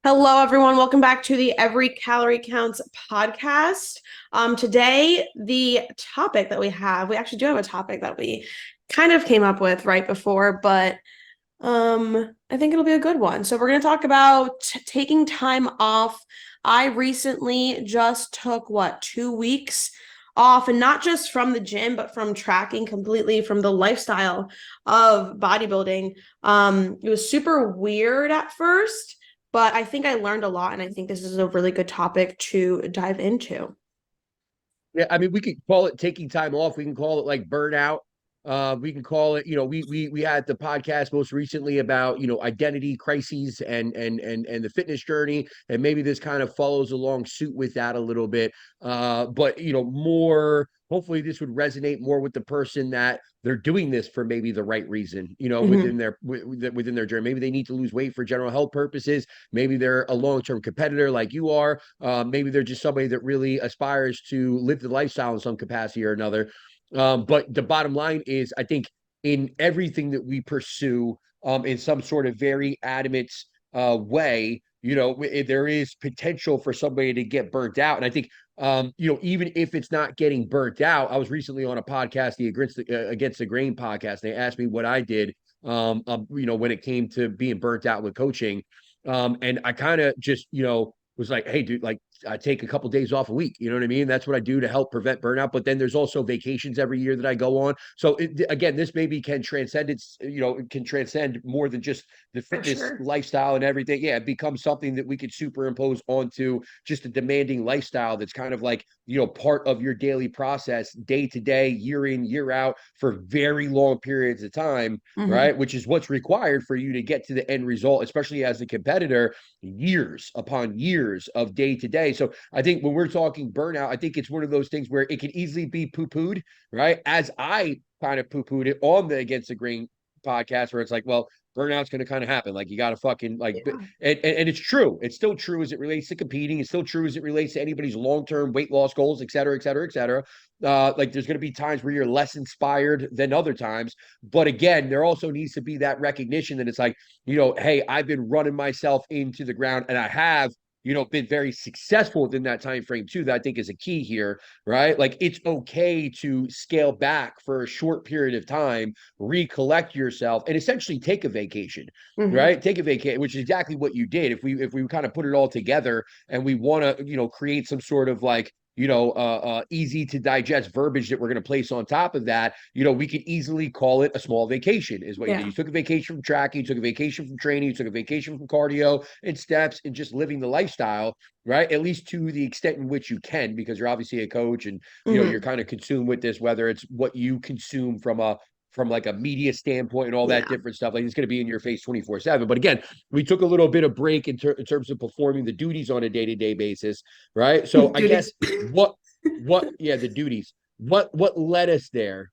Hello, everyone. Welcome back to the Every Calorie Counts podcast. Today, the topic that we actually do have a topic that we kind of came up with right before, but I think it'll be a good one. So we're going to talk about taking time off. I recently just took 2 weeks off, and not just from the gym, but from tracking completely from the lifestyle of bodybuilding. It was super weird at first, but I think I learned a lot, and I think this is a really good topic to dive into. Yeah, I mean, we could call it taking time off. We can call it like burnout. We can call it, we had the podcast most recently about, identity crises and the fitness journey, and maybe this kind of follows along suit with that a little bit. But more hopefully this would resonate more with the person that they're doing this for maybe the right reason, Mhm. within their journey. Maybe they need to lose weight for general health purposes. Maybe they're a long-term competitor like you are. Maybe they're just somebody that really aspires to live the lifestyle in some capacity or another. But the bottom line is, I think in everything that we pursue, in some sort of very adamant way, there is potential for somebody to get burnt out. And I think, even if it's not getting burnt out, I was recently on a podcast, the Against the Grain podcast. They asked me what I did, when it came to being burnt out with coaching. And I kind of just, was like, hey, dude, like I take a couple days off a week. You know what I mean? That's what I do to help prevent burnout. But then there's also vacations every year that I go on. So again, this maybe can transcend it can transcend more than just the For fitness sure. lifestyle and everything. Yeah, it becomes something that we could superimpose onto just a demanding lifestyle that's kind of like, part of your daily process, day to day, year in, year out, for very long periods of time, Mhm. right? Which is what's required for you to get to the end result, especially as a competitor, years upon years of day to day. So I think when we're talking burnout, I think it's one of those things where it can easily be poo-pooed, right? As I kind of poo-pooed it on the Against the Grain podcast, where it's like, well, burnout's going to kind of happen. Like you got to fucking like, Yeah. and it's true. It's still true as it relates to competing. It's still true as it relates to anybody's long-term weight loss goals, et cetera, et cetera, et cetera. Like there's going to be times where you're less inspired than other times. But again, there also needs to be that recognition that it's like, hey, I've been running myself into the ground, and I have, been very successful within that time frame too. That I think is a key here, right? Like it's okay to scale back for a short period of time, recollect yourself, and essentially take a vacation, Mhm. right? Take a vacation, which is exactly what you did. If we kind of put it all together and we want to, create some sort of like, easy to digest verbiage that we're going to place on top of that, we could easily call it a small vacation, is what you did. Yeah. You took a vacation from tracking, you took a vacation from training, you took a vacation from cardio and steps and just living the lifestyle, right? At least to the extent in which you can, because you're obviously a coach and, you're Mhm. kind of consumed with this, whether it's what you consume from like a media standpoint and all that Yeah. different stuff. Like it's going to be in your face 24/7. But again, we took a little bit of break in terms of performing the duties on a day-to-day basis, right? So I guess Duties. yeah, the duties. What led us there?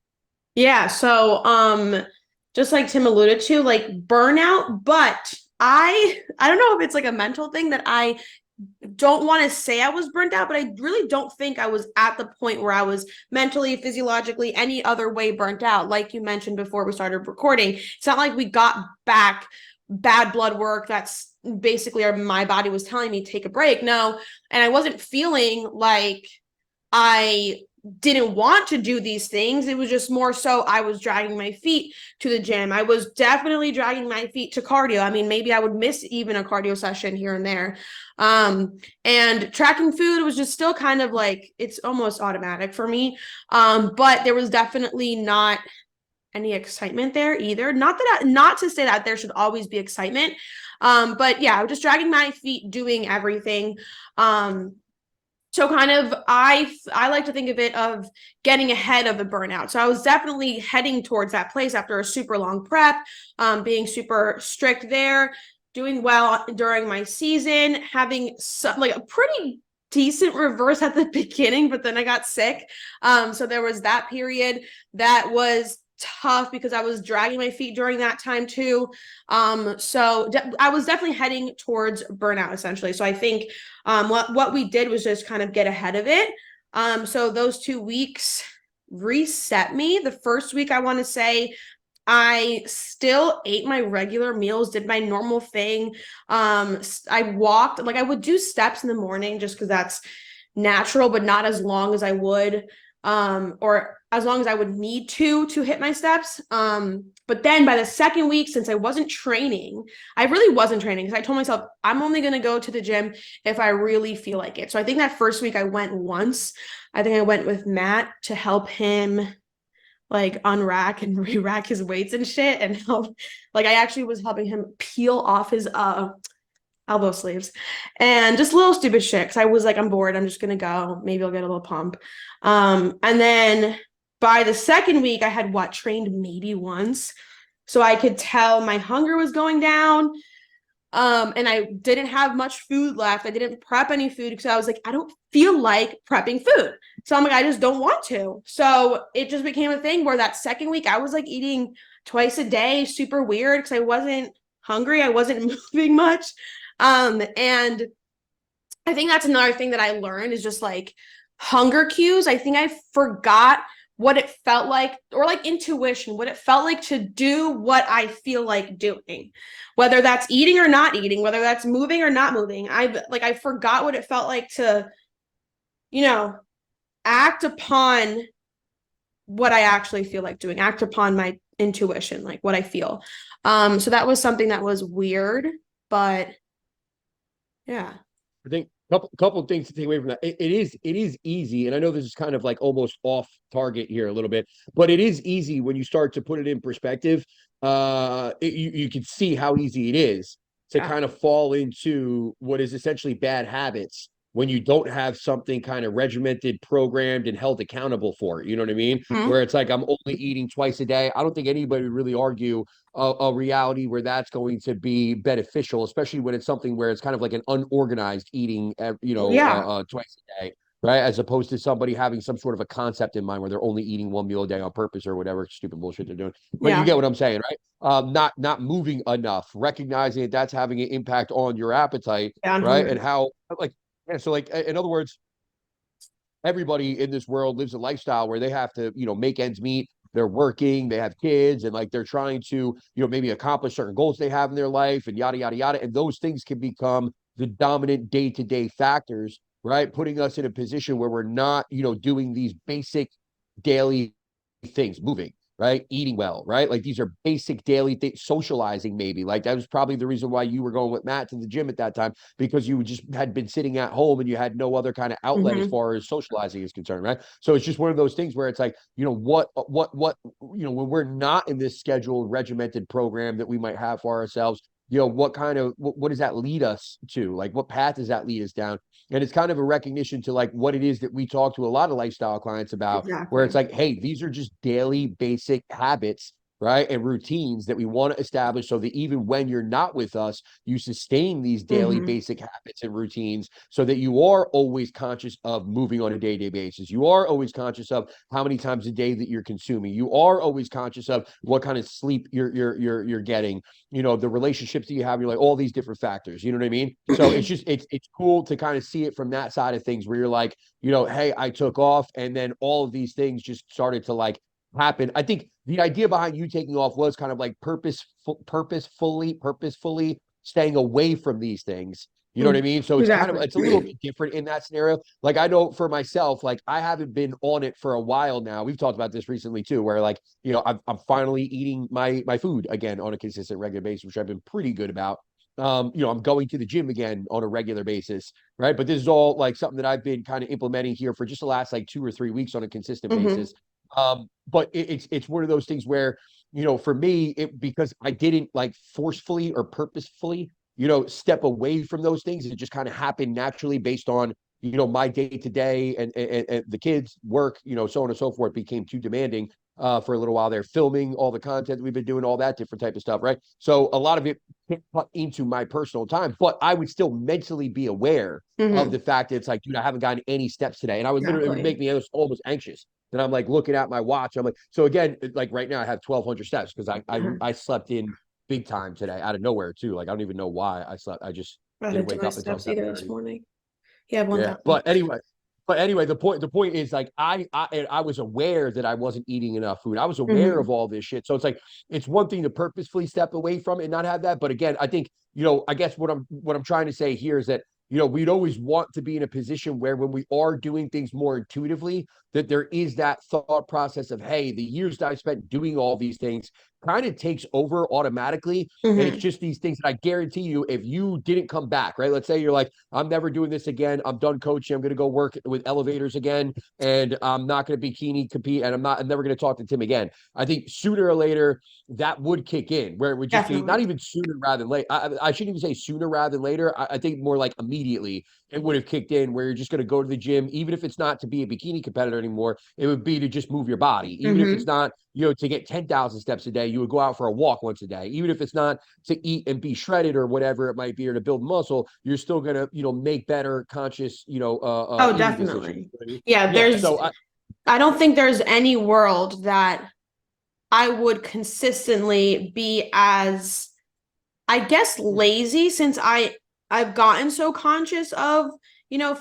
Yeah, so just like Tim alluded to, like burnout, but I don't know if it's like a mental thing that I don't want to say I was burnt out, but I really don't think I was at the point where I was mentally, physiologically, any other way burnt out. Like you mentioned before we started recording, it's not like we got back bad blood work. That's basically my body was telling me take a break. No, and I wasn't feeling like I didn't want to do these things. It was just more so I was dragging my feet to the gym. I was definitely dragging my feet to cardio. I mean, maybe I would miss even a cardio session here and there. And tracking food was just still kind of like it's almost automatic for me. But there was definitely not any excitement there either. Not to say that there should always be excitement. But yeah, I was just dragging my feet doing everything. Um, so kind of I like to think of it of getting ahead of the burnout. So I was definitely heading towards that place after a super long prep, being super strict there, doing well during my season, having some like a pretty decent reverse at the beginning, but then I got sick. So there was that period that was tough because I was dragging my feet during that time too. I was definitely heading towards burnout essentially. So I think what we did was just kind of get ahead of it. So those 2 weeks reset me. The first week, I want to say I still ate my regular meals, did my normal thing. I walked, like I would do steps in the morning just because that's natural, but not as long as I would, or as long as I would need to hit my steps. But then by the second week, since I wasn't training, I really wasn't training because I told myself I'm only gonna go to the gym if I really feel like it. So I think that first week I went once. I think I went with Matt to help him like unrack and re-rack his weights and shit and help, like I actually was helping him peel off his elbow sleeves and just little stupid shit because I was like, I'm bored, I'm just gonna go, maybe I'll get a little pump. And then by the second week I had what trained maybe once, so I could tell my hunger was going down. And I didn't have much food left. I didn't prep any food because I was like, I don't feel like prepping food. So I'm like, I just don't want to. So it just became a thing where that second week I was like eating twice a day, super weird because I wasn't hungry. I wasn't moving much. And I think that's another thing that I learned is just like hunger cues. I think I forgot what it felt like, or like intuition, what it felt like to do what I feel like doing, whether that's eating or not eating, whether that's moving or not moving. I forgot what it felt like to, you know, act upon what I actually feel like doing, act upon my intuition, like what I feel. So that was something that was weird, but yeah. I think couple things to take away from that. It is easy, and I know this is kind of like almost off target here a little bit, but it is easy when you start to put it in perspective. You can see how easy it is to Yeah. kind of fall into what is essentially bad habits when you don't have something kind of regimented, programmed, and held accountable for it. You know what I mean? Mm-hmm. Where it's like I'm only eating twice a day. I don't think anybody would really argue a reality where that's going to be beneficial, especially when it's something where it's kind of like an unorganized eating, Yeah. twice a day, right? As opposed to somebody having some sort of a concept in mind where they're only eating one meal a day on purpose or whatever stupid bullshit they're doing. But you Yeah. get what I'm saying, right? Not moving enough, recognizing that that's having an impact on your appetite, Yeah. On right? And hunger. how like yeah, so like in other words, everybody in this world lives a lifestyle where they have to, make ends meet. They're working, they have kids, and like they're trying to, maybe accomplish certain goals they have in their life and yada, yada, yada. And those things can become the dominant day to day factors, right? Putting us in a position where we're not, doing these basic daily things, moving, right? Eating well, right? Like these are basic daily things, socializing, maybe. Like that was probably the reason why you were going with Matt to the gym at that time, because you just had been sitting at home and you had no other kind of outlet as Mm-hmm. far as socializing is concerned, right? So it's just one of those things where it's like, when we're not in this scheduled, regimented program that we might have for ourselves, what kind of what does that lead us to? Like, what path does that lead us down? And it's kind of a recognition to like what it is that we talk to a lot of lifestyle clients about, where it's Exactly. like, hey, these are just daily basic habits, right? And routines that we want to establish so that even when you're not with us, you sustain these daily Mm-hmm. basic habits and routines so that you are always conscious of moving on a day-to-day basis. You are always conscious of how many times a day that you're consuming. You are always conscious of what kind of sleep you're getting, the relationships that you have, you're like all these different factors, you know what I mean? So it's just it's cool to kind of see it from that side of things where you're like, hey, I took off and then all of these things just started to like happen. I think the idea behind you taking off was kind of like purposefully staying away from these things. You know what I Mm, mean? So exactly. it's a little bit different in that scenario. Like I know for myself, like I haven't been on it for a while now. We've talked about this recently too, where like, I'm finally eating my food again on a consistent regular basis, which I've been pretty good about. I'm going to the gym again on a regular basis, right? But this is all like something that I've been kind of implementing here for just the last like 2 or 3 weeks on a consistent Mm-hmm. basis. But it's one of those things where, for me, it because I didn't like forcefully or purposefully, step away from those things. It just kind of happened naturally based on, my day to day and the kids work, so on and so forth became too demanding for a little while there, filming all the content that we've been doing, all that different type of stuff, right? So a lot of it cut into my personal time, but I would still mentally be aware of Mm-hmm. the fact that it's like, dude, I haven't gotten any steps today. And I would literally, it would Exactly. make me almost anxious. And I'm like looking at my watch. I'm like, so again, like right now I have 1,200 steps because Uh-huh. I slept in big time today out of nowhere too. Like I don't even know why I slept. I just I didn't didn't do wake my up until steps either this 7:30. morning. Yeah, Yeah. 1,000. But anyway, but anyway, the point is like I was aware that I wasn't eating enough food. I was aware Hmm. of all this shit. So it's like it's one thing to purposefully step away from it and not have that. But again, I think, I guess what I'm trying to say here is that, we'd always want to be in a position where when we are doing things more intuitively, that there is that thought process of, hey, the years that I spent doing all these things kind of takes over automatically. And it's Hmm. just these things that I guarantee you, if you didn't come back, right? Let's say you're like, I'm never doing this again. I'm done coaching. I'm going to go work with elevators again. And I'm not going to bikini compete. And I'm never going to talk to Tim again. I think sooner or later that would kick in, where it would just be not Definitely. even sooner rather than late. I shouldn't even say sooner rather than later. I think more like immediately it would have kicked in, where you're just going to go to the gym, even if it's not to be a bikini competitor anymore. It would be to just move your body, even if it's Hmm. not, to get 10,000 steps a day. You would go out for a walk once a day, even if it's not to eat and be shredded or whatever it might be, or to build muscle. You're still gonna, make better conscious, Oh, eating decisions. definitely. You know what I mean? Yeah, Yeah. there's, So I don't think there's any world that I would consistently be as, I guess, lazy, since I've gotten so conscious of,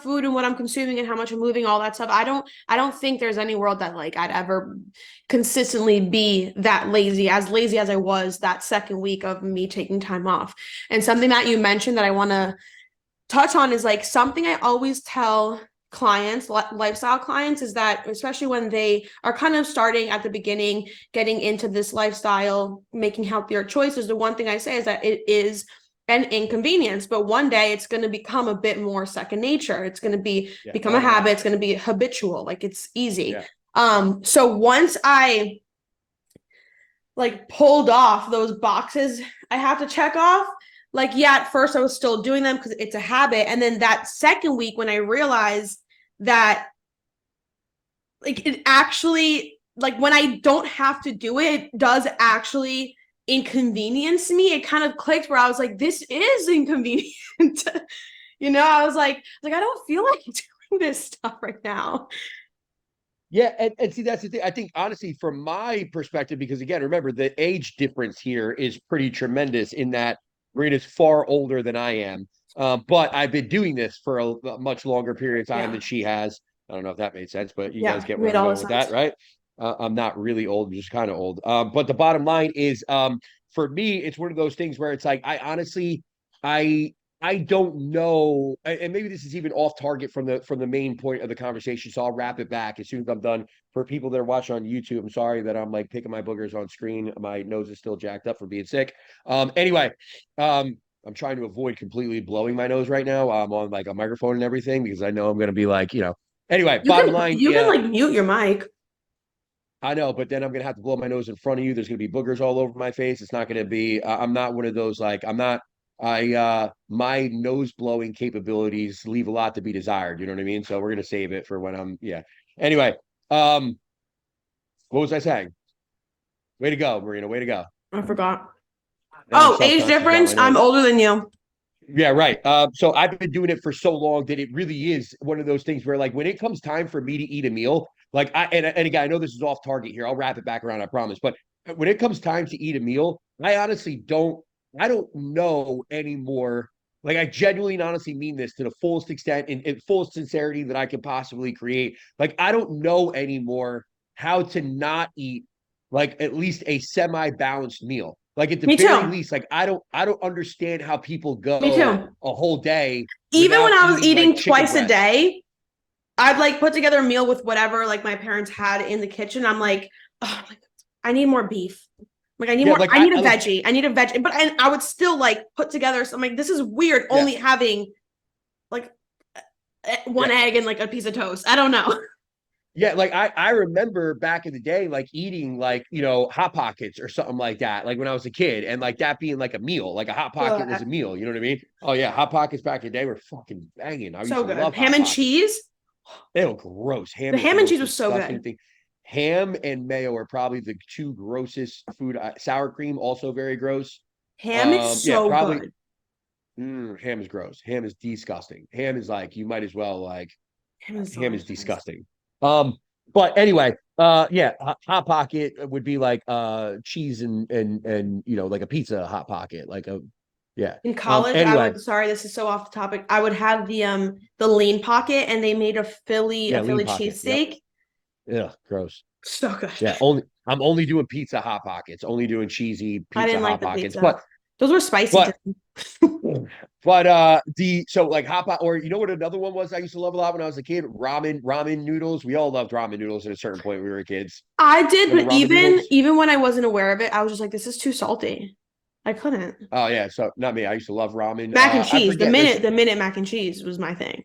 food and what I'm consuming and how much I'm moving, all that stuff. I don't think there's any world that like I'd ever consistently be that lazy as I was that second week of me taking time off. And something that you mentioned that I want to touch on is like something I always tell clients, lifestyle clients, is that especially when they are kind of starting at the beginning, getting into this lifestyle, making healthier choices, the one thing I say is that it is an inconvenience, but one day it's going to become a bit more second nature. It's going to yeah, become a habit. It's automatic. going to be habitual. Like it's easy. Yeah. So once I like pulled off those boxes I have to check off. Like, yeah, at first I was still doing them because it's a habit. And then that second week, when I realized that, like, it actually, like, when I don't have to do it, it does actually inconvenience me. It kind of clicked where I was like, this is inconvenient. I was like, I don't feel like doing this stuff right now. Yeah, and see that's the thing. I think honestly, from my perspective, because again, remember the age difference here is pretty tremendous in that Marina's far older than I am. But I've been doing this for a much longer period of time Yeah. than she has. I don't know if that made sense, but you guys Yeah. get where Made I'm all the going with that, sense. right? I'm not really old, I'm just kind of old. But the bottom line is, for me, it's one of those things where it's like I honestly, I I don't know, and maybe this is even off target from the main point of the conversation. So I'll wrap it back as soon as I'm done. For people that are watching on YouTube, I'm sorry that I'm like picking my boogers on screen. My nose is still jacked up from being sick. Anyway, I'm trying to avoid completely blowing my nose right now. I'm on like a microphone and everything because I know I'm gonna be like, Anyway, You bottom can line, you can yeah, like mute your mic. I know, but then I'm gonna have to blow my nose in front of you. There's gonna be boogers all over my face. It's not gonna be. I'm not one of those like. I'm not. My nose blowing capabilities leave a lot to be desired. You know what I mean? So we're gonna save it for when I'm. Yeah. Anyway, um, what was I saying? Way to go, Marina. Way to go. I forgot. Now I'm Oh, self age conscious about difference. my I'm nose. older than you. Yeah, right. So I've been doing it for so long that it really is one of those things where, like, when it comes time for me to eat a meal, like and again, I know this is off target here. I'll wrap it back around, I promise. But when it comes time to eat a meal, I honestly don't. I don't know anymore. Like, I genuinely and honestly mean this to the fullest extent and fullest sincerity that I can possibly create. Like, I don't know anymore how to not eat like at least a semi-balanced meal. Like at the Me very too. least, like I don't understand how people Me go too. a whole day Even when without I was eating like eating chicken twice a breast. day, I'd like put together a meal with whatever like my parents had in the kitchen. I'm like, oh, I need more beef. Like I need Yeah, more. like I need a I like veggie. I need a veg. But and I would still like put together. So I'm like, this is weird. yeah, Only having like one yeah. egg and like a piece of toast. I don't know. Yeah, like I remember back in the day, like eating like hot pockets or something like that, like when I was a kid, and like that being like a meal, like a hot pocket was a meal. You know what I mean? Oh yeah, hot pockets back in the day were fucking banging. I used So to good. love Ham hot and pockets. cheese. They were gross. Ham The is the ham and cheese most was so disgusting good. thing. Ham and mayo are probably the two grossest food. Sour cream also very gross. Ham is Yeah, so probably. good. Ham is gross. Ham is disgusting. Ham is like you might as well like Ham is ham is delicious. disgusting. But anyway, yeah, hot pocket would be like cheese and like a pizza hot pocket, like a Yeah. In college, I Anyway, would, sorry, this is so off the topic. I would have the lean pocket and they made a yeah, lean Philly pocket. Yep. cheesesteak. Yeah, gross. So good. Yeah, only I'm only doing pizza hot pockets, only doing cheesy I pizza didn't like hot the pockets. pizza. Those were spicy to But me. the so like hot pot, or you know what another one was I used to love a lot when I was a kid? Ramen noodles. We all loved ramen noodles at a certain point when we were kids. I did, Remember but ramen even noodles? even when I wasn't aware of it, I was just like, this is too salty. I couldn't. Oh yeah, so not me. I used to love ramen. Mac and I cheese. forget. There's The minute mac and cheese was my thing.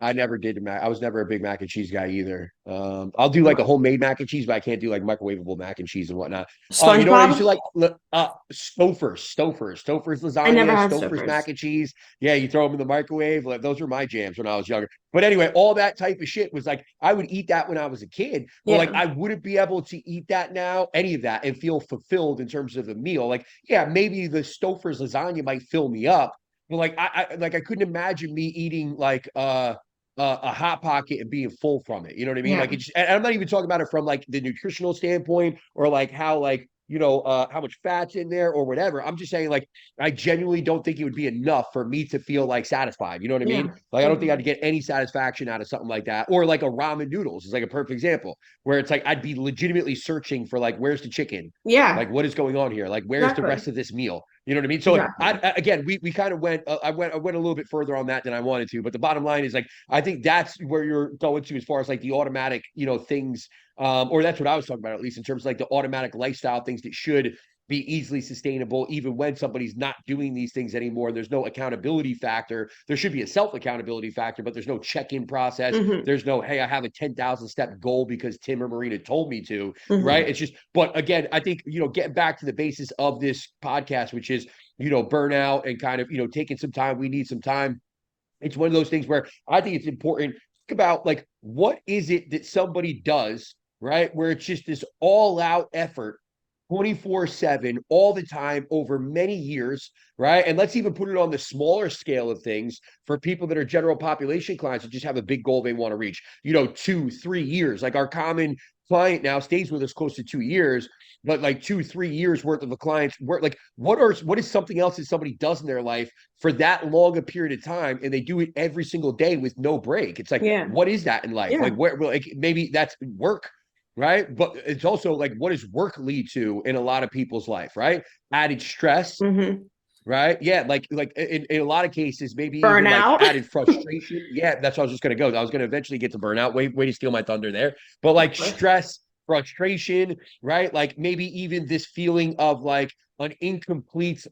I never did mac. I was never a big mac and cheese guy either. I'll do like a homemade mac and cheese, but I can't do like microwavable mac and cheese and whatnot. You know what I used to SpongeBob. like? Stouffer's I never lasagna, had Stouffer's mac Stouffer's. and cheese. Yeah, you throw them in the microwave. Like, those were my jams when I was younger. But anyway, all that type of shit was like I would eat that when I was a kid, but like Yeah, I wouldn't be able to eat that now, any of that, and feel fulfilled in terms of the meal. Like, yeah, maybe the Stouffer's lasagna might fill me up, but like I couldn't imagine me eating like a hot pocket and being full from it. You know what I mean? Like yeah, it's, and I'm not even talking about it from like the nutritional standpoint or like how like how much fat's in there or whatever. I'm just saying like I genuinely don't think it would be enough for me to feel like satisfied. You know what I mean? yeah. Like I don't think Mhm. I'd get any satisfaction out of something like that. Or like a ramen noodles is like a perfect example where it's like I'd be legitimately searching for like where's the chicken? Yeah, Like what is going on here? Like where's the exactly, rest of this meal? You know what I mean? So exactly. again, we kind of went. I went a little bit further on that than I wanted to, but the bottom line is like I think that's where you're going to as far as like the automatic, things, or that's what I was talking about, at least in terms of like the automatic lifestyle things that should be easily sustainable, even when somebody's not doing these things anymore. There's no accountability factor. There should be a self accountability factor, but there's no check in process. Hmm. There's no, hey, I have a 10,000 step goal because Tim or Marina told me to, right? Hmm. It's just, but again, I think, getting back to the basis of this podcast, which is, burnout and kind of, taking some time. We need some time. It's one of those things where I think it's important. Think about like what is it that somebody does, right? Where it's just this all-out effort 24/7 all the time over many years, right? And let's even put it on the smaller scale of things for people that are general population clients that just have a big goal they want to reach, 2, 3 years. Like our common client now stays with us close to 2 years, but like 2, 3 years worth of a client's work. Like what is something else that somebody does in their life for that long a period of time and they do it every single day with no break? It's like, Yeah, what is that in life? yeah. Like where like maybe that's work, right? But it's also like what does work lead to in a lot of people's life, right? Added stress, Hmm. right? Yeah, like in a lot of cases, maybe even like Burnout. added frustration. Yeah, that's what I was just gonna go. I was gonna eventually get to burnout. Way to steal my thunder there. But like stress, frustration, right? Like maybe even this feeling of like an incomplete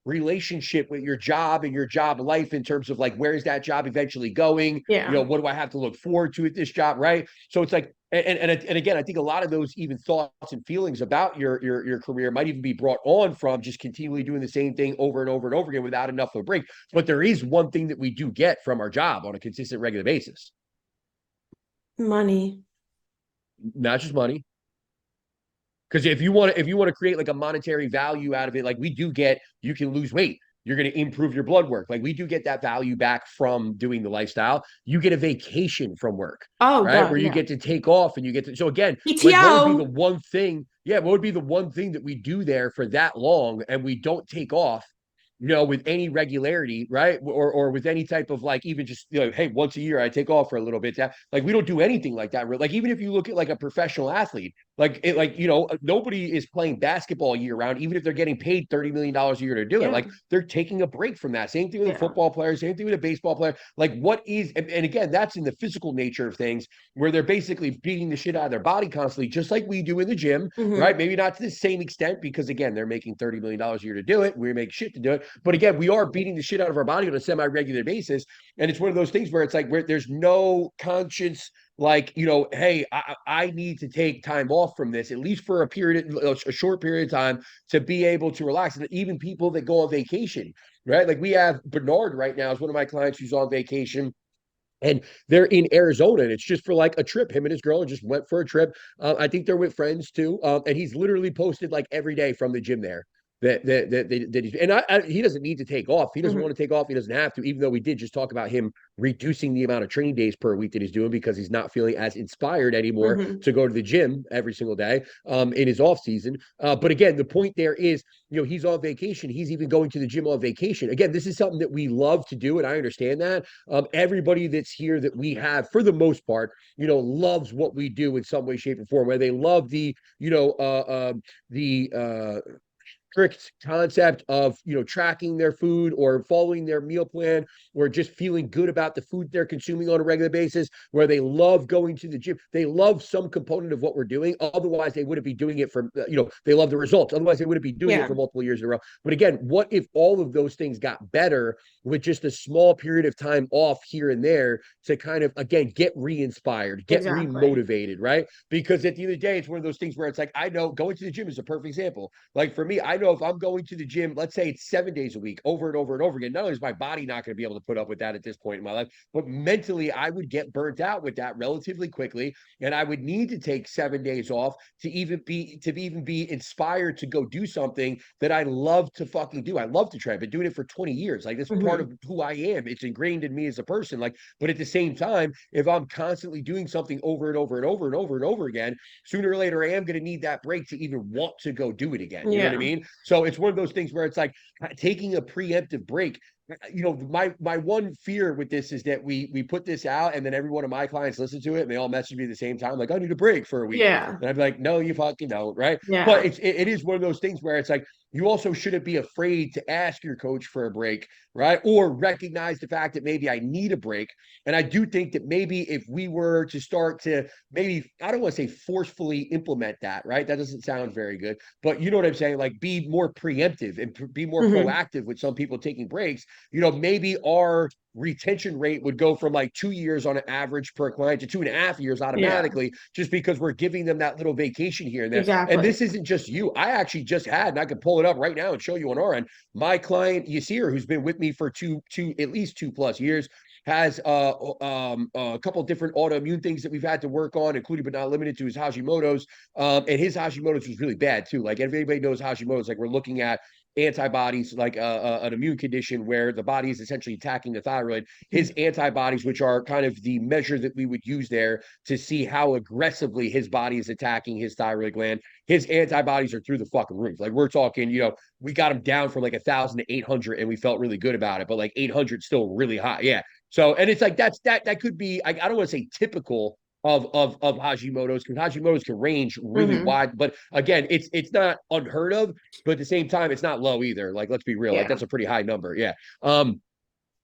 relationship with your job and your job life in terms of like where's that job eventually going? Yeah. What do I have to look forward to at this job, right? So it's like and again, I think a lot of those even thoughts and feelings about your career might even be brought on from just continually doing the same thing over and over and over again without enough of a break. But there is one thing that we do get from our job on a consistent, regular basis, Money. not just money. Because if you want to create like a monetary value out of it, like we do get, you can lose weight. You're going to improve your blood work. Like we do get that value back from doing the lifestyle. You get a vacation from work, Oh, right? duh, Where you yeah. get to take off and you get to. So again, like what would be the PTO. one thing? Yeah, what would be the one thing that we do there for that long and we don't take off? With any regularity, right? Or with any type of like even just hey, once a year I take off for a little bit. That like we don't do anything like that. Like even if you look at like a professional athlete, nobody is playing basketball year round, even if they're getting paid $30 million a year to do it. Yeah, Like they're taking a break from that. Same thing with a yeah. football player, same thing with a baseball player. Like what is and again, that's in the physical nature of things where they're basically beating the shit out of their body constantly, just like we do in the gym, Hmm. right? Maybe not to the same extent because again, they're making $30 million a year to do it. We make shit to do it. But again, we are beating the shit out of our body on a semi-regular basis. And it's one of those things where it's like where there's no conscience like hey, I need to take time off from this at least for a short period of time to be able to relax. And even people that go on vacation, right? Like we have Bernard right now is one of my clients who's on vacation and they're in Arizona, and it's just for like a trip. Him and his girl just went for a trip. I think they're with friends too. And he's literally posted like every day from the gym there. he doesn't need to take off. He doesn't Hmm. want to take off. He doesn't have to, even though we did just talk about him reducing the amount of training days per week that he's doing because he's not feeling as inspired anymore Hmm. to go to the gym every single day in his off season. But again, the point there is, he's on vacation. He's even going to the gym on vacation. Again, this is something that we love to do, and I understand that. Everybody that's here that we have, for the most part, loves what we do in some way, shape, or form. Where they love the strict concept of tracking their food or following their meal plan or just feeling good about the food they're consuming on a regular basis, where they love going to the gym. They love some component of what we're doing. Otherwise they wouldn't be doing it for they love the results. Otherwise they wouldn't be doing it Yeah, for multiple years in a row. But again, what if all of those things got better with just a small period of time off here and there to kind of again get re-inspired, get exactly. re-motivated, right? Because at the end of the day, it's one of those things where it's like, I know going to the gym is a perfect example. Like for me, I know if I'm going to the gym, let's say it's 7 days a week, over and over and over again, not only is my body not going to be able to put up with that at this point in my life, but mentally I would get burnt out with that relatively quickly. And I would need to take 7 days off to even be inspired to go do something that I love to fucking do. I love to try. I've been doing it for 20 years. Like this part Hmm. of who I am. It's ingrained in me as a person. Like, but at the same time, if I'm constantly doing something over and over and over and over and over again, sooner or later I am going to need that break to even want to go do it again. You know what I Yeah. mean? So it's one of those things where it's like taking a preemptive break. My one fear with this is that we put this out and then every one of my clients listen to it and they all message me at the same time, like, I need a break for a week. Yeah. And I'm like, no, you fucking don't, right? But Yeah. it is one of those things where it's like you also shouldn't be afraid to ask your coach for a break, right? Or recognize the fact that maybe I need a break. And I do think that maybe if we were to start to maybe, I don't want to say forcefully implement that, right? That doesn't sound very good, but you know what I'm saying? Like be more preemptive and be more Hmm. proactive with some people taking breaks. Maybe our retention rate would go from like 2 years on an average per client to 2.5 years Yeah. automatically, just because we're giving them that little vacation here and there. And Exactly. this isn't just you. I actually just had, and I can pull it up right now and show you on our end. My client Yasir, who's been with me for at least 2+ years, has a couple different autoimmune things that we've had to work on, including but not limited to his Hashimoto's. And his Hashimoto's was really bad too. Like everybody knows Hashimoto's, like we're looking at antibodies, like an immune condition where the body is essentially attacking the thyroid. His antibodies, which are kind of the measure that we would use there to see how aggressively his body is attacking his thyroid gland, his antibodies are through the fucking roof. Like we're talking, we got him down from like 1,000 to 800, and we felt really good about it. But like 800 still really high. Yeah. So, and it's like that could be, I don't want to say typical of Hashimoto's, because Hashimoto's can range really Hmm. wide. But again, it's not unheard of, but at the same time, it's not low either. Like, let's be real, like Yeah. that's a pretty high number. Yeah.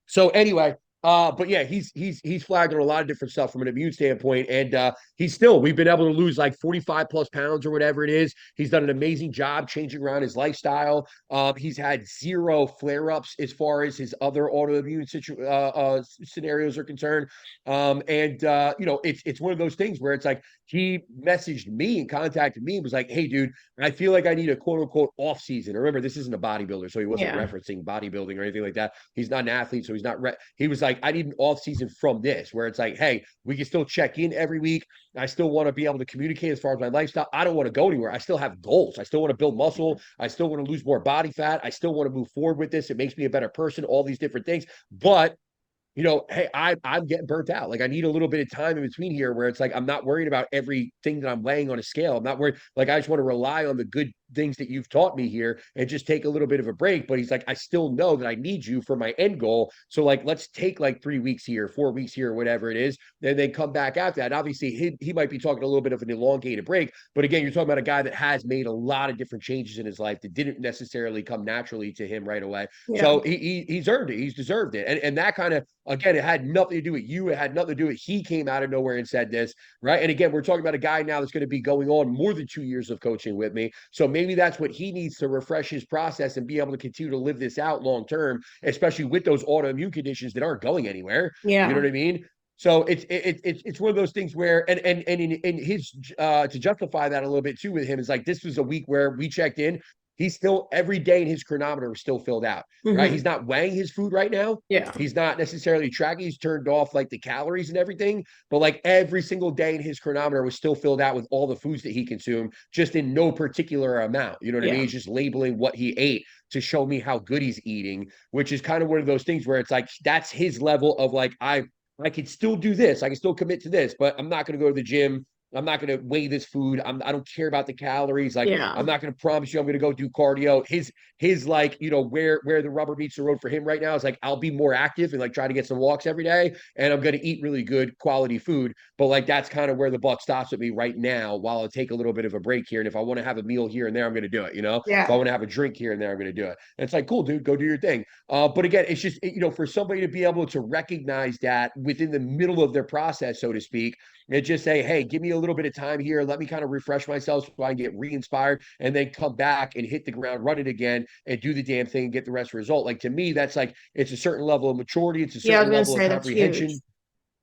So anyway, but yeah, he's flagged on a lot of different stuff from an immune standpoint, and we've been able to lose like 45+ pounds or whatever it is. He's done an amazing job changing around his lifestyle. He's had zero flare-ups as far as his other autoimmune scenarios are concerned. And it's one of those things where it's like he messaged me and contacted me and was like, "Hey, dude, I feel like I need a quote unquote off season." Remember, this isn't a bodybuilder, so he wasn't Yeah. referencing bodybuilding or anything like that. He's not an athlete, so he's not. He was like, I need an off season from this, where it's like, hey, we can still check in every week. I still want to be able to communicate as far as my lifestyle. I don't want to go anywhere. I still have goals. I still want to build muscle. I still want to lose more body fat. I still want to move forward with this. It makes me a better person. All these different things, but hey, I'm getting burnt out. Like I need a little bit of time in between here where it's like I'm not worried about everything that I'm laying on a scale. I'm not worried. Like I just want to rely on the good things that you've taught me here and just take a little bit of a break. But he's like, I still know that I need you for my end goal. So like, let's take like 3 weeks here, 4 weeks here, whatever it is, and then come back after that. And obviously, he might be talking a little bit of an elongated break, but again, you're talking about a guy that has made a lot of different changes in his life that didn't necessarily come naturally to him right away. Yeah. So he's earned it. He's deserved it. And that kind of, again, it had nothing to do with you. It had nothing to do with he came out of nowhere and said this, right? And again, we're talking about a guy now that's going to be going on more than 2 years of coaching with me. So maybe that's what he needs to refresh his process and be able to continue to live this out long term, especially with those autoimmune conditions that aren't going anywhere. You know Yeah. what I mean? So it's one of those things where and in his to justify that a little bit too with him is like this was a week where we checked in. he's still every day in his chronometer is still filled out, right? Hmm. He's not weighing his food right now. Yeah. He's not necessarily tracking. He's turned off like the calories and everything, but like every single day in his chronometer was still filled out with all the foods that he consumed, just in no particular amount. You know what I mean? Yeah. He's just labeling what he ate to show me how good he's eating, which is kind of one of those things where it's like that's his level of like I can still do this. I can still commit to this, but I'm not going to go to the gym. I'm not going to weigh this food. I don't care about the calories. Like I'm Yeah. not going to promise you I'm going to go do cardio. His like where the rubber meets the road for him right now is like I'll be more active and like try to get some walks every day, and I'm going to eat really good quality food. But like that's kind of where the buck stops with me right now. While I take a little bit of a break here, and if I want to have a meal here and there, I'm going to do it. If I Yeah. want to have a drink here and there, I'm going to do it. And it's like cool, dude, go do your thing. But again, it's just for somebody to be able to recognize that within the middle of their process, so to speak, and just say, hey, give me a little bit of time here. Let me kind of refresh myself so I can get re-inspired and then come back and hit the ground running again and do the damn thing and get the rest of the result. Like to me, that's like it's a certain level of maturity, it's a Yeah. I was certain gonna level of say that's huge. comprehension.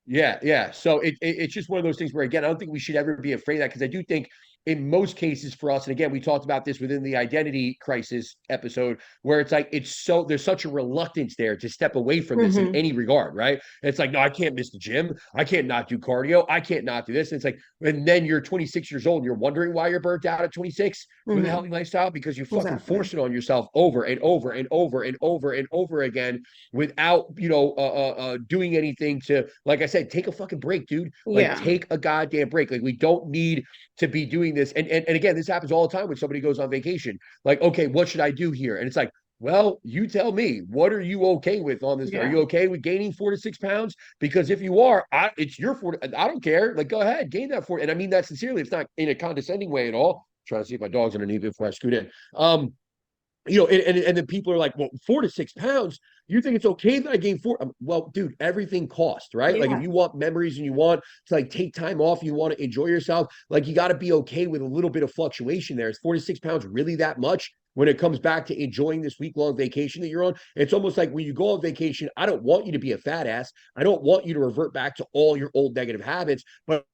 Yeah, yeah. So it's just one of those things where again, I don't think we should ever be afraid of that because I do think in most cases for us, and again, we talked about this within the identity crisis episode, where it's like there's such a reluctance there to step away from this in Hmm. any regard, right? It's like, no, I can't miss the gym, I can't not do cardio, I can't not do this. And it's like, and then you're 26 years old and you're wondering why you're burnt out at 26 with a Hmm. healthy lifestyle because you fucking Exactly. force it on yourself over and over and over and over and over again without doing anything to, like I said, take a fucking break, dude. Like Yeah. take a goddamn break. Like we don't need to be doing this. And again, this happens all the time when somebody goes on vacation. Like, okay, what should I do here? And it's like, well, you tell me, what are you okay with on this? Are Yeah. you okay with gaining 4 to 6 pounds? Because if you are, it's your 4. I don't care. Like, go ahead, gain that 4. And I mean that sincerely. It's not in a condescending way at all. Trying to see if my dog's underneath before I scoot in. And then people are like, well, 4 to 6 pounds. You think it's okay that I gain 4? Well, dude, everything costs, right? Like if Yeah. you want memories and you want to like take time off, you want to enjoy yourself, like you got to be okay with a little bit of fluctuation there. Is 4 to 6 pounds really that much when it comes back to enjoying this week-long vacation that you're on? It's almost like when you go on vacation, I don't want you to be a fat ass. I don't want you to revert back to all your old negative habits, but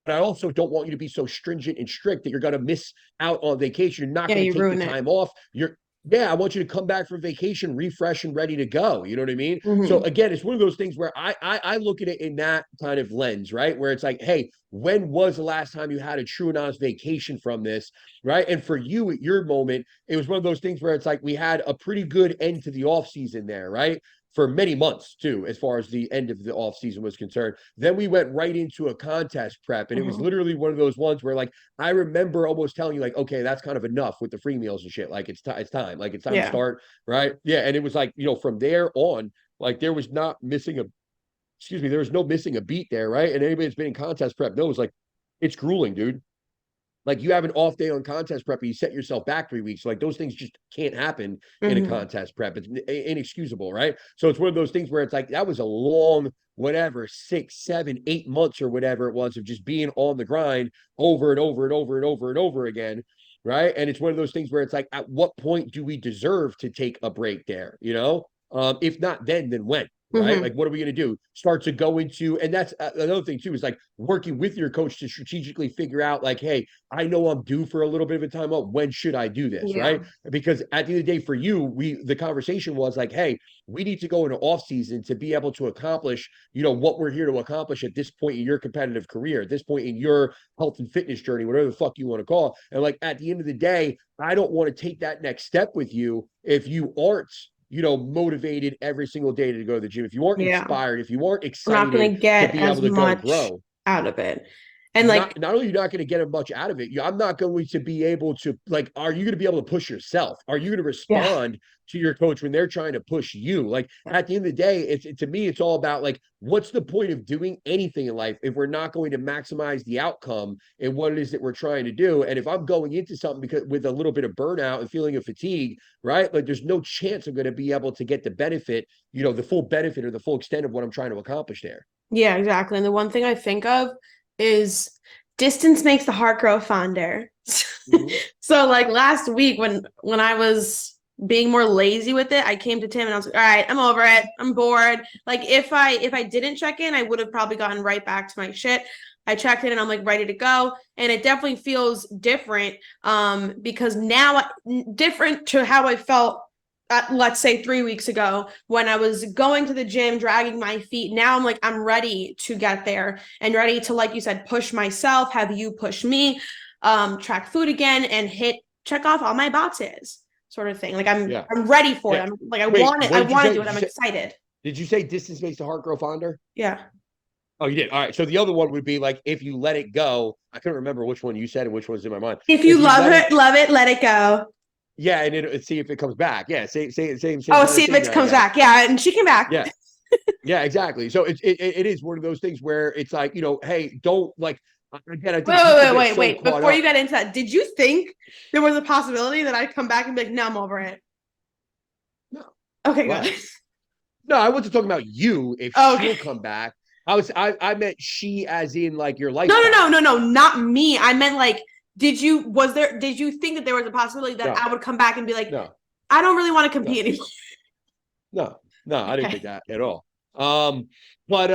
I also don't want you to be so stringent and strict that you're going to miss out on vacation. You're not Yeah. going to You take the ruin it. time off. Yeah, I want you to come back from vacation, refresh and ready to go. You know what I mean? So Hmm. again, it's one of those things where I look at it in that kind of lens, right? Where it's like, hey, when was the last time you had a true and honest vacation from this, right? And for you at your moment, it was one of those things where it's like we had a pretty good end to the off season there, right? For many months too, as far as the end of the off season was concerned. Then we went right into a contest prep, and it was Hmm. literally one of those ones where like I remember almost telling you like, okay, that's kind of enough with the free meals and shit. Like it's time, like it's time to Yeah. start, right? Yeah, and it was like from there on, like there was not missing a, excuse me, there was no missing a beat there, right? And anybody that's been in contest prep knows like it's grueling, dude. Like you have an off day on contest prep and you set yourself back 3 weeks. Like those things just can't happen in a Hmm. contest prep. It's inexcusable, right? So it's one of those things where it's like that was a long, whatever, 6, 7, 8 months or whatever it was of just being on the grind over and over and over and over and over again. Right. And it's one of those things where it's like, at what point do we deserve to take a break there? If not then when? Right? Hmm. Like, what are we going to do? Start to go into, and that's another thing too, is like working with your coach to strategically figure out, like, hey, I know I'm due for a little bit of a timeout. When should I do this? Yeah. Right? Because at the end of the day, for you, the conversation was like, hey, we need to go into off season to be able to accomplish, what we're here to accomplish at this point in your competitive career, at this point in your health and fitness journey, whatever the fuck you want to call it. And like at the end of the day, I don't want to take that next step with you if you aren't motivated every single day to go to the gym, if you aren't Yeah. inspired, if you aren't We're not excited going to to get be able as to go much grow, out of it. And like, not only are you not going to get much out of it, I'm not going to be able to, like, are you going to be able to push yourself? Are you going to yeah. respond to your coach when they're trying to push you? Like at the end of the day, to me, it's all about like, what's the point of doing anything in life if we're not going to maximize the outcome and what it is that we're trying to do? And if I'm going into something because with a little bit of burnout and feeling of fatigue, right? Like there's no chance I'm going to be able to get the benefit, the full benefit or the full extent of what I'm trying to accomplish there. Yeah, exactly. And the one thing I think of is distance makes the heart grow fonder. Mm-hmm. So like last week when I was being more lazy with it, I came to Tim and I was like, all right, I'm over it. I'm bored. Like if I didn't check in, I would have probably gotten right back to my shit. I checked in and I'm like ready to go. And it definitely feels different because now, different to how I felt, let's say 3 weeks ago when I was going to the gym, dragging my feet. Now I'm like, I'm ready to get there and ready to, like you said, push myself, have you push me, track food again and check off all my boxes sort of thing. Like Yeah. I'm ready for it. Yeah. I'm like, I Wait, want it. what I did you want to say? do it. I'm excited. Did you say distance makes the heart grow fonder? Yeah. Oh, you did. All right. So the other one would be like if you let it go. I couldn't remember which one you said and which one's in my mind. If you If you love let it, it, love it, let it go. yeah, and see if it comes back. Yeah, same Oh, kind see of if thing it there, I comes guess. back. Yeah. And she came back. Yeah, yeah, exactly. So it is one of those things where it's like, hey, don't like again. I Wait, think wait, people wait, get wait, so wait. caught Before you up. got into that, did you think there was a possibility that I'd come back and be like, no, I'm over it? No, Okay, what? good. No, I wasn't talking about you. If Oh, okay. she'll come back, I meant she as in like your No, no, no, lifestyle. no, no, not me. I meant like, did you think that there was a possibility that No, I would come back and be like, no, I don't really want to no. compete anymore? No, I didn't think Okay. that at all. But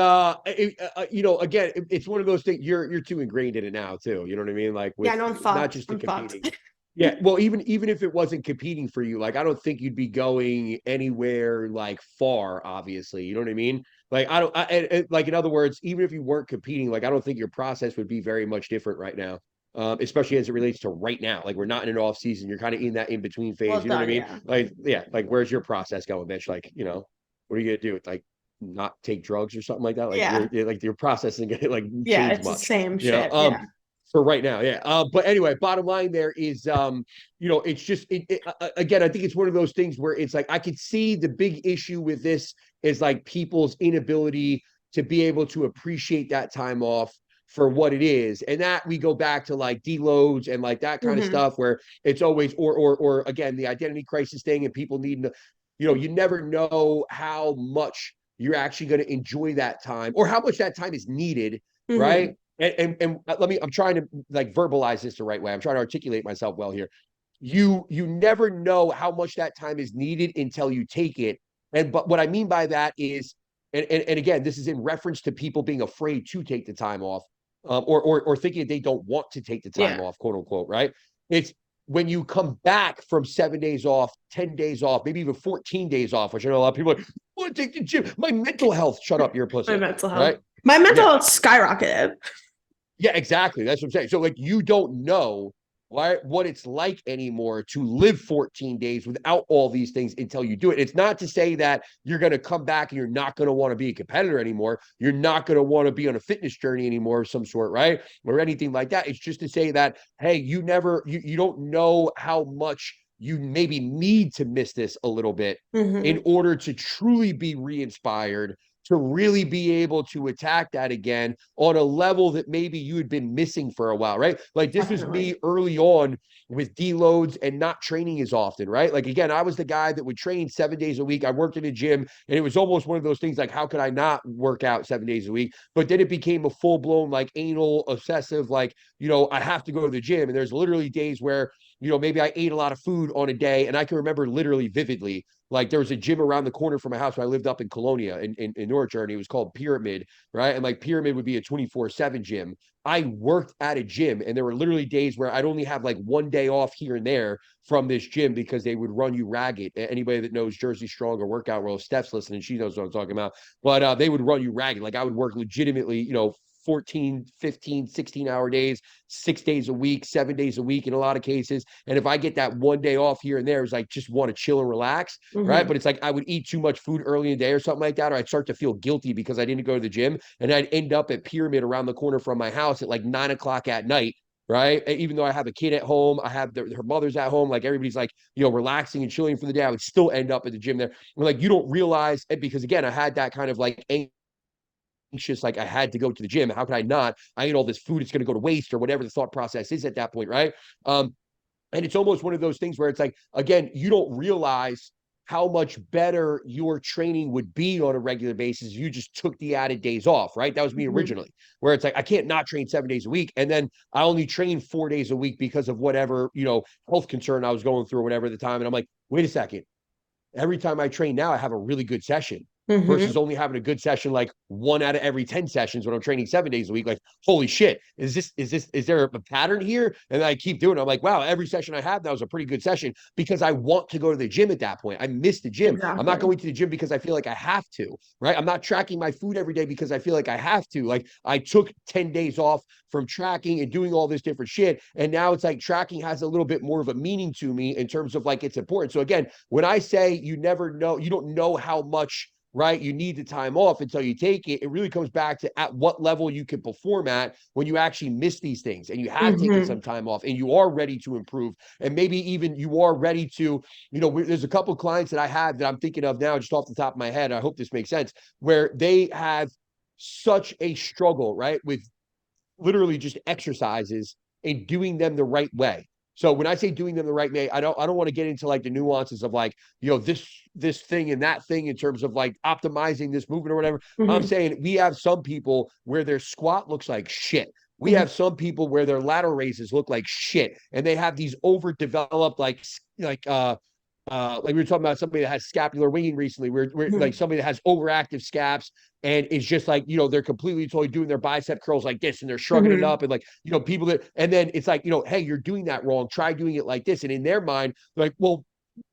again, it's one of those things. You're too ingrained in it now, too. You know what I mean? Like Yeah, with no, I'm not fucked. just the I'm fucked. competing. Yeah, well, even if it wasn't competing for you, like I don't think you'd be going anywhere like far. Obviously, you know what I mean? Like I don't, like in other words, even if you weren't competing, like I don't think your process would be very much different right now. Especially as it relates to right now. Like we're not in an off season. You're kind of in that in between phase. Well You know what I done, mean? yeah. Like, yeah, like where's your process going, bitch? Like, what are you gonna do? Like, not take drugs or something like that? Like, Yeah. like your process isn't gonna like Yeah, change it's the much, same you know. shit. Yeah. For right now, yeah. But anyway, bottom line there is, it's just again. I think it's one of those things where it's like I could see the big issue with this is like people's inability to be able to appreciate that time off for what it is. And that we go back to like deloads and like that kind of Hmm. stuff where it's always or again the identity crisis thing and people needing to, you never know how much you're actually going to enjoy that time or how much that time is needed, Hmm. right? And let me, I'm trying to like verbalize this the right way. I'm trying to articulate myself well here. You never know how much that time is needed until you take it. And but what I mean by that is, and again, this is in reference to people being afraid to take the time off, or thinking they don't want to take the time Yeah. off, quote unquote, right? It's when you come back from 7 days off, 10 days off, maybe even 14 days off, which I know a lot of people are like, I want to take the gym. My mental health, shut up, you're a My pussy, mental health. right? My mental Yeah. health skyrocketed. Yeah, exactly. That's what I'm saying. So, like, you don't know what it's like anymore to live 14 days without all these things until you do it. It's not to say that you're going to come back and you're not going to want to be a competitor anymore. You're not going to want to be on a fitness journey anymore of some sort, right? Or anything like that. It's just to say that, hey, you don't know how much you maybe need to miss this a little bit Hmm. in order to truly be re-inspired, to really be able to attack that again on a level that maybe you had been missing for a while, right? Like this was Definitely. me early on with deloads and not training as often, right? Like again, I was the guy that would train 7 days a week. I worked in a gym and it was almost one of those things like, how could I not work out 7 days a week? But then it became a full blown, like anal obsessive, like, I have to go to the gym. And there's literally days where, maybe I ate a lot of food on a day and I can remember literally vividly like there was a gym around the corner from my house when I lived up in Colonia in North Jersey. It was called Pyramid, right? And like Pyramid would be a 24/7 gym. I worked at a gym and there were literally days where I'd only have like one day off here and there from this gym because they would run you ragged. Anybody that knows Jersey Strong or Workout World, Steph's listening, she knows what I'm talking about. But they would run you ragged. Like I would work legitimately, 14, 15, 16-hour days, 6 days a week, 7 days a week in a lot of cases. And if I get that one day off here and there, it's like just want to chill and relax, right? Hmm. But it's like I would eat too much food early in the day or something like that, or I'd start to feel guilty because I didn't go to the gym, and I'd end up at Pyramid around the corner from my house at like 9 o'clock at night. Right. Even though I have a kid at home, I have her mother's at home, like everybody's like, relaxing and chilling for the day. I would still end up at the gym there. And like, you don't realize it because again, I had that kind of like anxious, like I had to go to the gym. How could I not? I ate all this food, it's going to go to waste or whatever the thought process is at that point. Right. And it's almost one of those things where it's like, again, you don't realize how much better your training would be on a regular basis. You just took the added days off, right? That was me Hmm. originally, where it's like, I can't not train 7 days a week. And then I only train 4 days a week because of whatever, health concern I was going through or whatever at the time. And I'm like, wait a second. Every time I train now, I have a really good session. Mm-hmm. versus only having a good session like one out of every 10 sessions when I'm training 7 days a week. Like, holy shit, is there a pattern here? And I keep doing it. I'm like, wow, every session I have now is a pretty good session because I want to go to the gym at that point. I miss the gym. I'm not Exactly. going to the gym because I feel like I have to, right? I'm not tracking my food every day because I feel like I have to. Like, I took 10 days off from tracking and doing all this different shit. And now it's like tracking has a little bit more of a meaning to me in terms of like it's important. So again, when I say you never know, you don't know how much, right, you need the time off until you take it. It really comes back to at what level you can perform at when you actually miss these things and you have taken Mm-hmm. some time off and you are ready to improve. And maybe even you are ready to, there's a couple of clients that I have that I'm thinking of now, just off the top of my head. I hope this makes sense, where they have such a struggle, right, with literally just exercises and doing them the right way. So when I say doing them the right way, I don't want to get into like the nuances of like, this thing and that thing in terms of like optimizing this movement or whatever. I'm Mm-hmm. saying we have some people where their squat looks like shit. We Mm-hmm. have some people where their lateral raises look like shit, and they have these overdeveloped like we were talking about somebody that has scapular winging recently, where like Mm-hmm. somebody that has overactive scaps and it's just like, they're completely totally doing their bicep curls like this and they're shrugging it Mm-hmm. up and like, people that, and then it's like, hey, you're doing that wrong. Try doing it like this. And in their mind, they're like, well,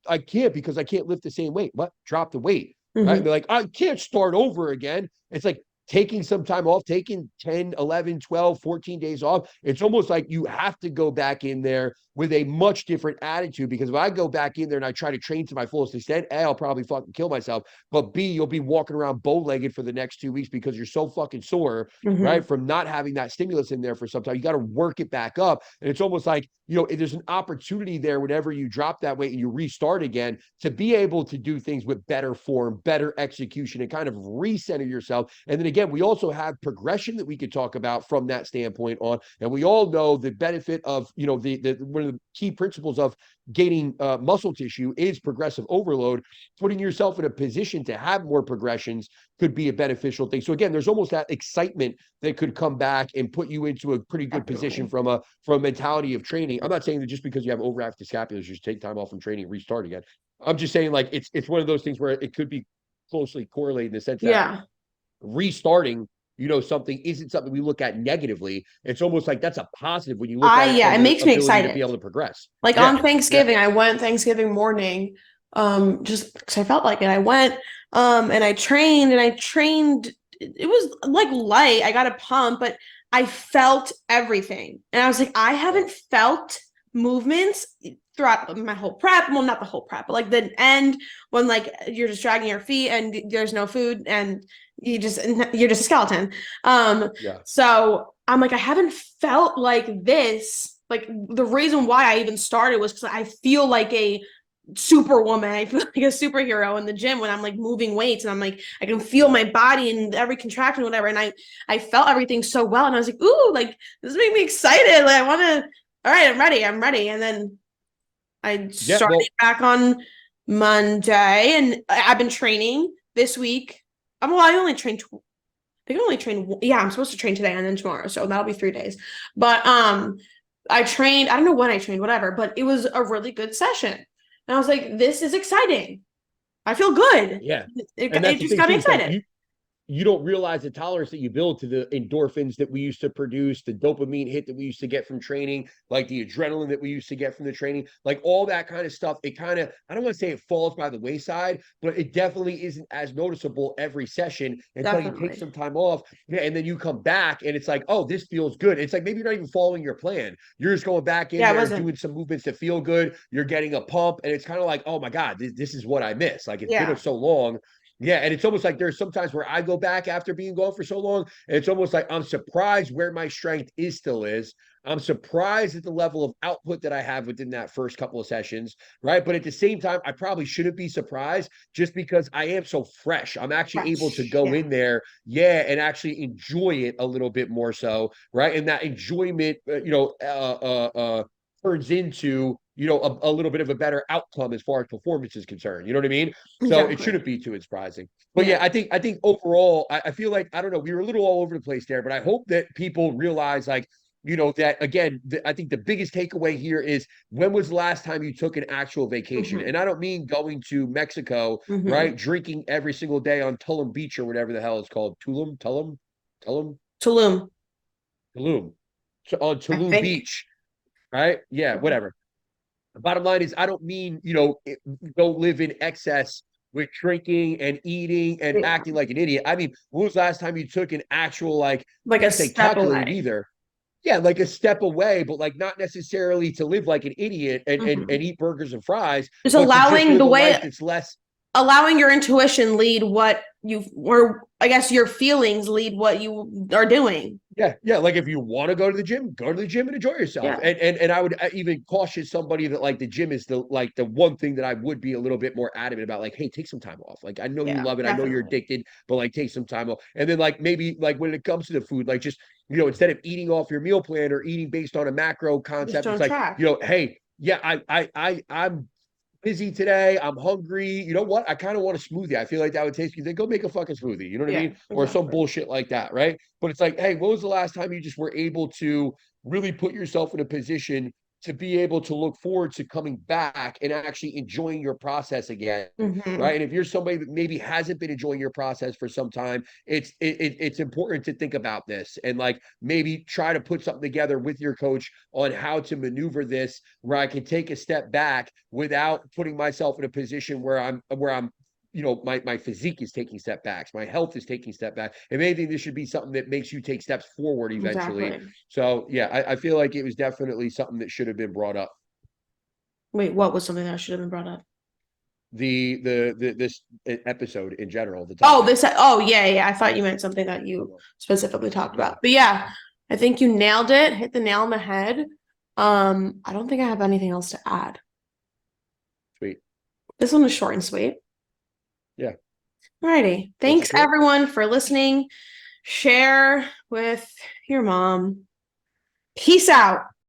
I can't because I can't lift the same weight. What? Drop the weight. Right. And Mm-hmm. they're like, I can't start over again. It's like taking some time off, taking 10, 11, 12, 14 days off. It's almost like you have to go back in there with a much different attitude because if I go back in there and I try to train to my fullest extent, A, I'll probably fucking kill myself. But B, you'll be walking around bow-legged for the next 2 weeks because you're so fucking sore, Mm-hmm. right? From not having that stimulus in there for some time. You got to work it back up. And it's almost like, there's an opportunity there whenever you drop that weight and you restart again to be able to do things with better form, better execution, and kind of recenter yourself. And then again, we also have progression that we could talk about from that standpoint on. And we all know the benefit of, the one of the key principles of gaining muscle tissue is progressive overload. Putting yourself in a position to have more progressions could be a beneficial thing. So again, there's almost that excitement that could come back and put you into a pretty good position Definitely. from a mentality of training. I'm not saying that just because you have overactive scapulars, you just take time off from training and restart again. I'm just saying like it's one of those things where it could be closely correlated in the sense that Yeah. restarting, something isn't something we look at negatively. It's almost like that's a positive when you look at I it Yeah, from it the makes me ability to be excited. able to progress. Like Yeah, on yeah, Thanksgiving, I went Thanksgiving morning, just because I felt like it. I went, and I trained. It was like light. I got a pump, but I felt everything, and I was like, I yeah, haven't felt movements throughout my whole prep. Well, not the whole prep, but like the end when like you're just dragging your feet and there's no food and you're just a skeleton. Um, yeah. so I'm like, I haven't felt like this. Like the reason why I even started was because I feel like a superwoman. I feel like a superhero in the gym when I'm like moving weights and I'm like, I can feel Yeah. my body and every contraction, whatever. And I felt everything so well. And I was like, ooh, like this made me excited. Like I want to, all right, I'm ready. I'm ready. And then I Yeah. started Well, back on Monday and I've been training this week. Well, I only trained I can only train. Yeah, I'm supposed to train today and then tomorrow, so that'll be 3 days. But I trained. I don't know when I trained, whatever. But it was a really good session, and I was like, "This is exciting. I feel good." yeah. It, And it that's the just thing got me too. It's like excited. you don't realize the tolerance that you build to the endorphins that we used to produce, the dopamine hit that we used to get from training, like the adrenaline that we used to get from the training, like all that kind of stuff. It kind of, I don't want to say it falls by the wayside, but it definitely isn't as noticeable every session until you take Definitely. some time off. Yeah, and then you come back and it's like, oh, this feels good. It's like maybe you're not even following your plan. You're just going back in Yeah, it there and wasn't. doing some movements that feel good. You're getting a pump, and it's kind of like, oh my God, this is what I miss. Like it's been Yeah, so long. Yeah, and it's almost like there's sometimes where I go back after being gone for so long, and it's almost like I'm surprised where my strength is still is. I'm surprised at the level of output that I have within that first couple of sessions, right? But at the same time, I probably shouldn't be surprised just because I am so fresh. I'm actually able to fresh. go Yeah, in there, yeah, and actually enjoy it a little bit more so, right? And that enjoyment, turns into a little bit of a better outcome as far as performance is concerned. You know what I mean? So it exactly. shouldn't be too surprising. But yeah, Yeah, I think overall, I feel like I don't know, we were a little all over the place there, but I hope that people realize like that again, I think the biggest takeaway here is when was the last time you took an actual vacation? Hmm. And I don't mean going to Mexico, Hmm. right? Drinking every single day on Tulum Beach or whatever the hell it's called. Tulum, Tulum, Tulum. So on I Tulum think. Beach, right? Yeah, whatever. The bottom line is, I don't mean, go live in excess with drinking and eating and Yeah. acting like an idiot. I mean, when was the last time you took an actual, like, Like I a wouldn't say step calculated away. either. Yeah, like a step away, but like not necessarily to live like an idiot and, and, Hmm. and eat burgers and fries, Just but to just allowing live the a life way, that's less. allowing your intuition lead what you, or I guess your feelings lead what you are doing. Yeah, yeah. Like if you want to go to the gym and enjoy yourself. Yeah. And I would even caution somebody that like the gym is the one thing that I would be a little bit more adamant about. Like, hey, take some time off. Like I know you Yeah, love it, I know you're definitely. addicted, but like take some time off. And then like maybe like when it comes to the food, like just instead of eating off your meal plan or eating based on a macro Just concept, it's don't like, track. hey, yeah, I'm busy today. I'm hungry. You know what? I kind of want a smoothie. I feel like that would taste good. Then go make a fucking smoothie. You know what I Yeah, mean? Or some exactly. bullshit like that, right? But it's like, hey, when was the last time you just were able to really put yourself in a position to be able to look forward to coming back and actually enjoying your process again, Hmm. right? And if you're somebody that maybe hasn't been enjoying your process for some time, it's important to think about this and like maybe try to put something together with your coach on how to maneuver this where I can take a step back without putting myself in a position where I'm my physique is taking step backs, my health is taking step back. If anything, this should be something that makes you take steps forward eventually. Exactly. So yeah, I feel like it was definitely something that should have been brought up. Wait, what was something that should have been brought up? The this episode in general, the Oh, topic. yeah, yeah. I thought you meant something that you specifically talked No, about. But yeah, I think you nailed it, hit the nail on the head. I don't think I have anything else to add. sweet. This one was short and sweet. Yeah, Alrighty. keeps Thanks it short. everyone for listening. Share with your mom. Peace out.